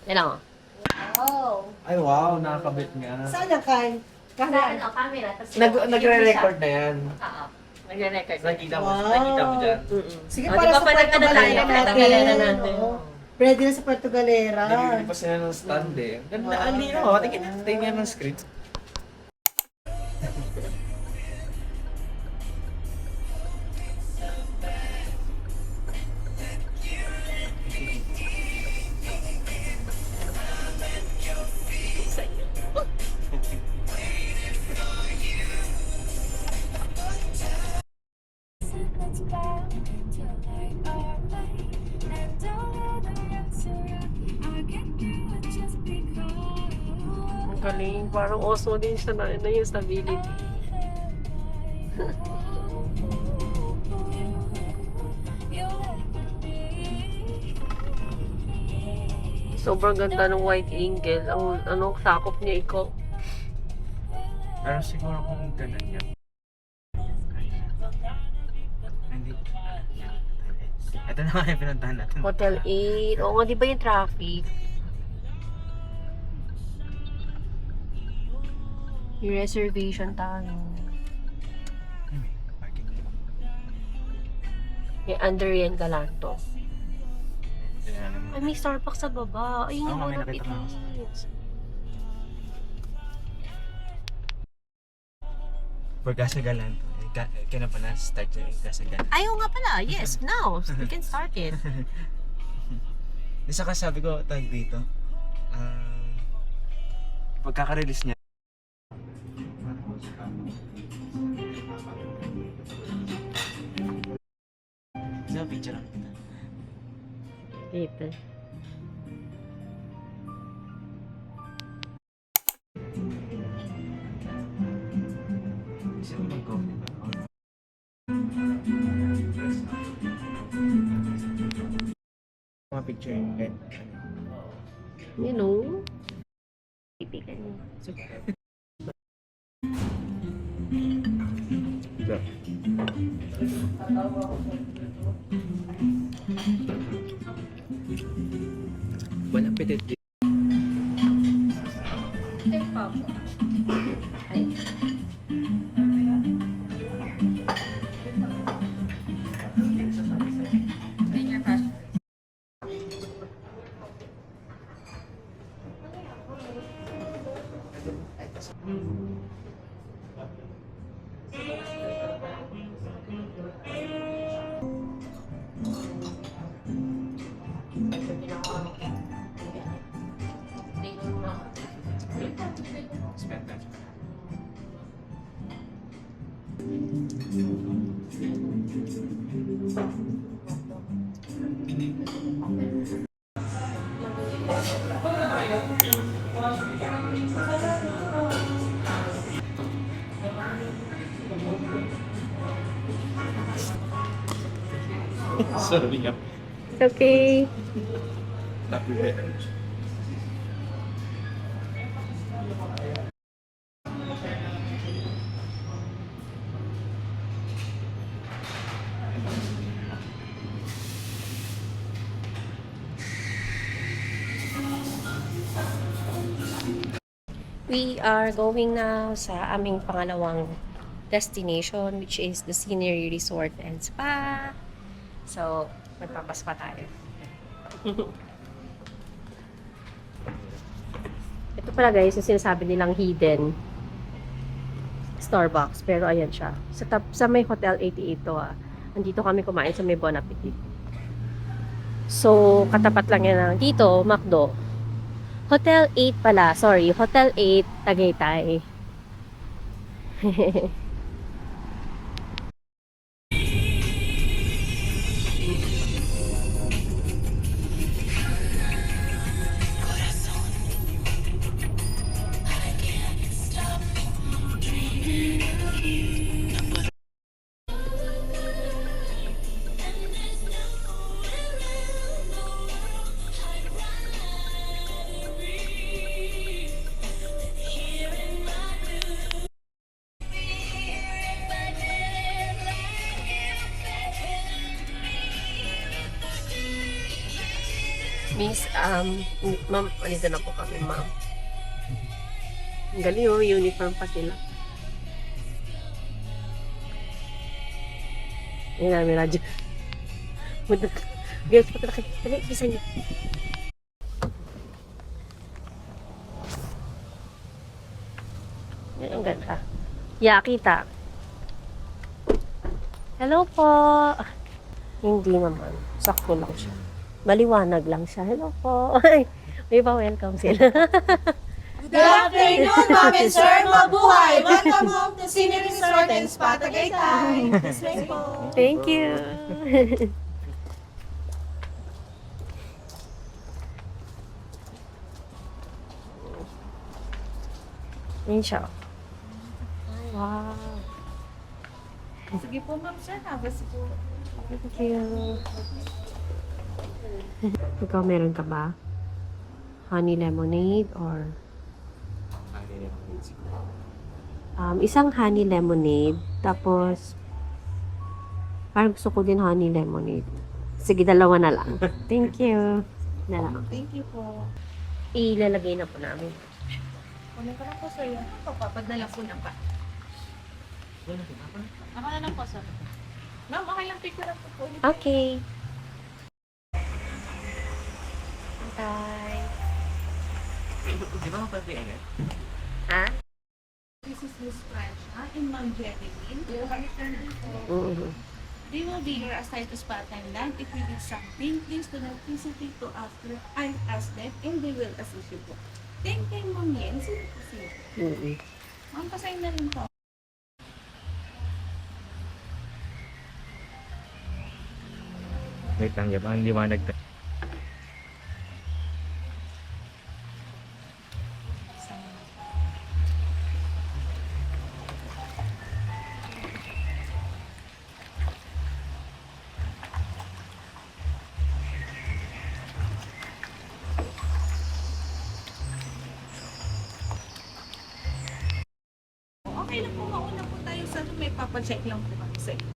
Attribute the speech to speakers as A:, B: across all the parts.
A: Yan lang, oh.
B: Oh.
C: Ay, wow, nakakabit nga.
B: Saan ang kay?
A: Sa ano, camera.
C: Nagre-record na yan.
A: Oo. Nagre-record.
C: Nakita mo,
B: Wow.
C: nakita mo dyan.
B: Sige,
A: O,
B: para
A: di ba
B: sa
A: pa
B: Puerto
A: nagkano tayo,
B: Galera
A: nagkatagalera
B: natin.
A: natin.
B: Oo. Ready na sa Puerto Galera.
C: Nabibili pa sila ng stand eh. Ganda,
B: Wow.
C: ang lino. Tingnan ng script.
A: Ang galing. Parang oso din siya na yung stability. Sobrang ganda ng white angle. Ang anong sakop niya ikaw.
C: Pero siguro kung ganun yan. Hindi. Ito na nga yung pinuntahan natin.
A: Hotel 8. Oo nga, di ba yung traffic? Yung reservation tayo.
C: Parking.
A: May under yan Galanto.
C: Tingnan naman.
A: Ay, may Starbucks sa baba. Ayun yung
C: Oo, may
A: one of
C: nakita
A: it
C: na ako.
A: is.
C: For Gasagalan. Kaya pa na start yung Gasagalan.
A: Ayaw nga pala. Yes, now. We can start it.
C: Di saka sabi ko, tag dito. Pagkaka-release niya. Sa picture lang kita.
A: Dito.
C: Isa mo mag-coffee ba? Mga picture yun.
A: You know? Pipikan niya.
C: Walang pitit din.
A: Ay.
C: Spend time. Sorry, yeah.
A: It's okay.
C: Happy birthday.
A: We are going now sa aming pangalawang destination, which is the Scenery Resort and Spa. So, magpapaspa tayo. Ito pala guys, yung sinasabi nilang hidden Starbucks. Pero ayan siya. Sa may Hotel 88 to Andito kami kumain sa may Bon Appetit. So, katapat lang yan ng dito, McDo. Hotel 8 pala. Sorry, Hotel 8 Tagaytay. Miss, ma'am, alito na po kami, ma'am. Ang galing oh, uniform pa sila. Yan na, may radyo. Girls, pati na kayo. Dali, isa niyo. Yan, ang ganda. Yeah, kita. Hello po. Hindi naman. Sakto lang siya. Maliwanag lang siya. Hello po. Ay, may pa-welcome sila.
B: Good afternoon, ma'am and sir. Mabuhay! Welcome home to Senior Resort and Spa Tagaytay. This way po.
A: Thank you. Yun siya. Ay, wow.
B: Sige po, ma'am sir. Habas po.
A: Thank you. Ikaw, meron ka ba? Honey lemonade or isang honey lemonade, tapos parang gusto ko din honey lemonade. Sige, dalawa na lang. Thank you. Na lang.
B: Thank you po.
A: Ilalagay na po namin.
B: Kunin ko lang po sa'yo. Papadala po na pa. Ako na lang po, sir. Ma'am, okay lang picture lang po.
A: Okay. Bye.
C: Di ba mapalagay agad?
A: Ha?
B: This is Miss Francia in Ma'am Jerilyn.
A: Mm-hmm.
B: They will be here assigned to spa attendant. If you need something, please do not hesitate to ask them and they will assist you po. Thank you, Ma'am Yen. Sino po siya?
A: Mm-hmm.
B: Ma'am, pasign na rin po.
C: Wait lang, Jeb. Ang liwanag tayo.
B: Okay lang po, mauna po tayo sa may papacheck lang po kami sa inyo.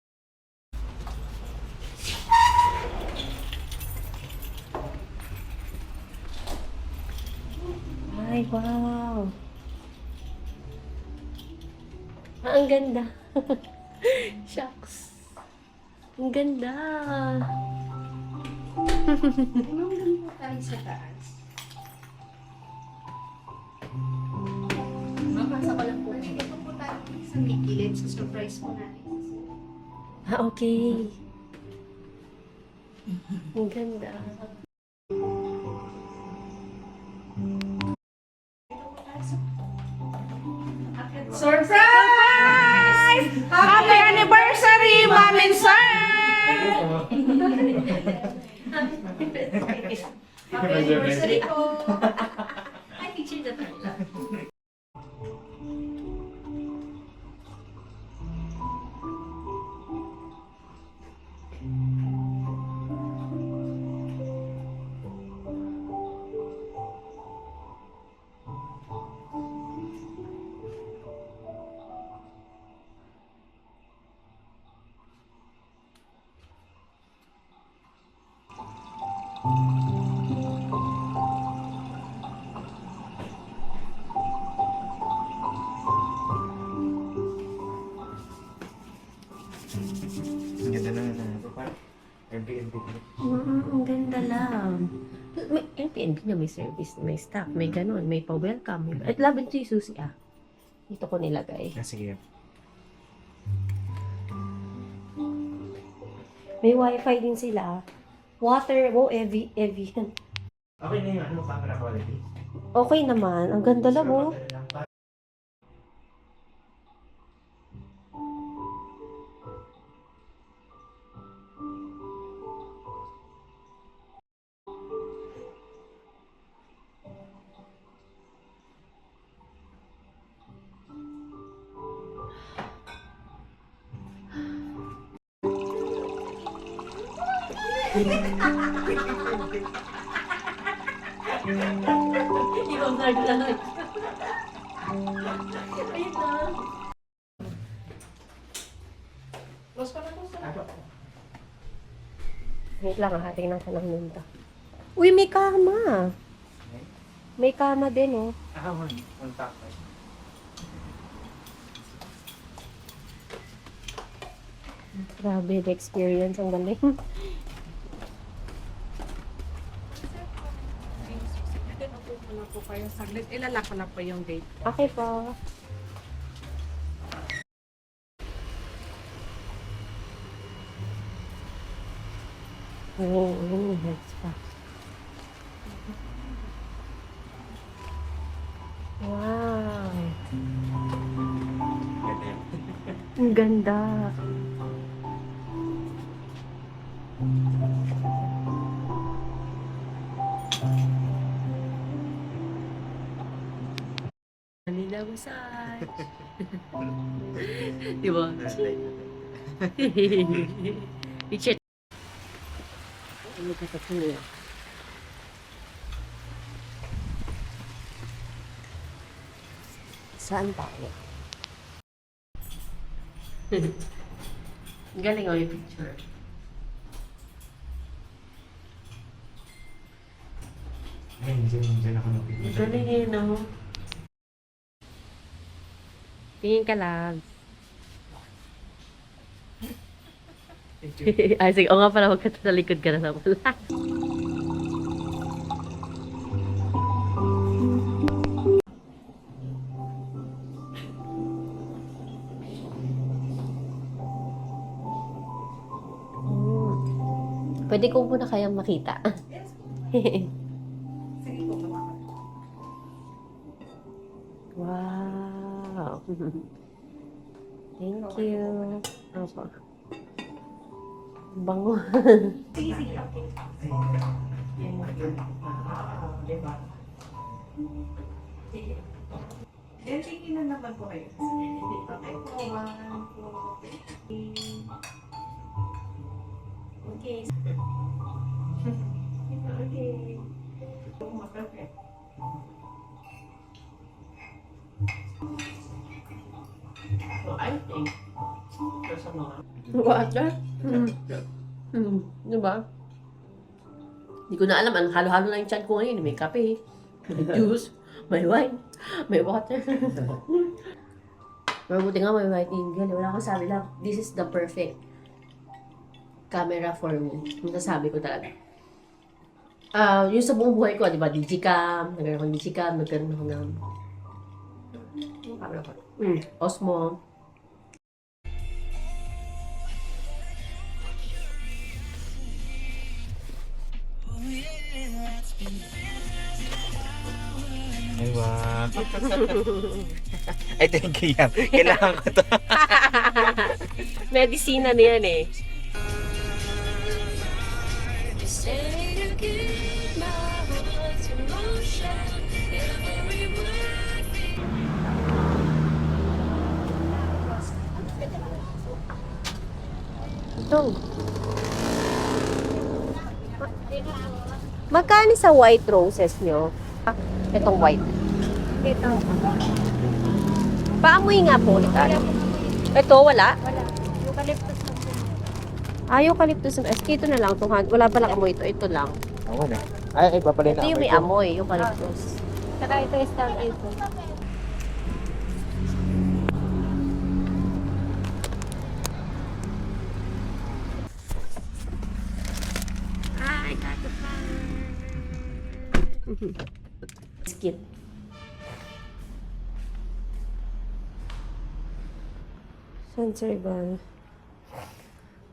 A: Ay, wow. Ang ganda. Shucks. Ang ganda.
B: Ma'am, lang po tayo sa taas. Ma'am, pasa ko lang po. Ito po tayo sa may gilid sa surprise po natin.
A: Okay. Ang ganda.
B: Surprise! Happy anniversary, Ma'am and Sir! Happy anniversary po!
A: Ay, picture na tayo.
C: Ang ganda na parang Airbnb.
A: Ang ganda lang. May Airbnb na may service, may staff, may ganun, may pa-welcome. At laban ito yung susi Dito ko nilagay.
C: Sige.
A: May wifi din sila. Water, heavy yan.
C: Okay na yung ano, camera quality.
A: Okay naman. Ang ganda lang oh. Ibang guard lang. Ayun na.
B: Close ko na po, sir.
A: Wait lang, hating ng kanang nunta. Uy, may kama. May kama din, oh.
C: Ah, one takay.
A: Grabe, the experience. Ang galing.
B: Upo na po kayo saglit. Ilalak ko na po yung date.
A: Okay po. Oh, heads pa. Wow.
C: Ganda yan.
A: Ang ganda. Manila massage. Di ba? I-check. Ano ka sa tuloy? Saan tayo? Galing yung picture.
C: Ayun, dyan ako nakikita.
A: Galing eh, no? Tingin ka lang. Ay, sige. O nga pala, huwag ka sa likod ka na sa pala. Pwede ko muna kayang makita.
B: Sige po, tumakas.
A: Wow. Thank you. Opo. Bango.
B: Sige, sige. Then, tingin na naman po kayo. Okay po, 1, 2, 3. Okay. Okay. Perfect.
A: So, I think there's a lot. Water? Diba? Hindi ko na alam. Ang halo-halo lang yung chan ko ngayon. May kape, may juice, may wine, may water. Mabuti nga may white eagle. Wala akong sabi lang, this is the perfect camera for me. Yung nasabi ko talaga. Yung sa buong buhay ko, di ba, digicam, nagkaroon akong digicam, nagkaroon ako ng yung camera ko. Osmo.
C: Ay, wow. Ay, thank you yan. Kailangan ko to.
A: Medisina na yan eh. Ito. Magkano sa white roses nyo? Itong white.
B: Ito.
A: Paamoy nga po ulit. Ito, wala?
B: Wala. Eucalyptus na po.
A: Eucalyptus. Ito na lang. Wala palang amoy ito. Ito lang.
C: Ako na. Ay, papalay na
A: Ito yung may amoy. Eucalyptus.
B: Saka ito is tawag ito.
A: I got the flower. Biscuit. Sensory ball.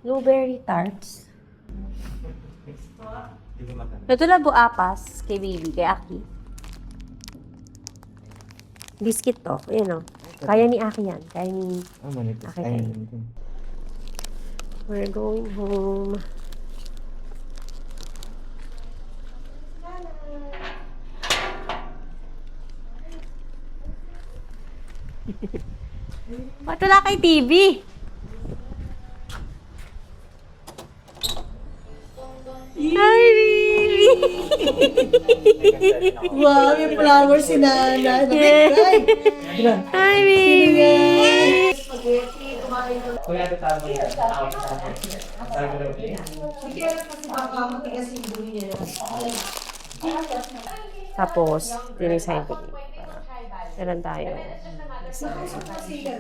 A: Blueberry tarts. Ito na buapas kay baby, kay Aki. Biscuit to. Ayan o. Kaya ni Aki yan. Kaya ni...
C: Oh, manipis.
A: Okay,
C: Ay,
A: okay. We're going home. Patula kay TV. Hi, baby!
D: Wow, may flower si Nana.
A: Yeah.
D: Nabigay.
A: Hi, baby!
C: Kuya, ito tama yan.
A: Tapos, dinisign ko dito. Meron tayo.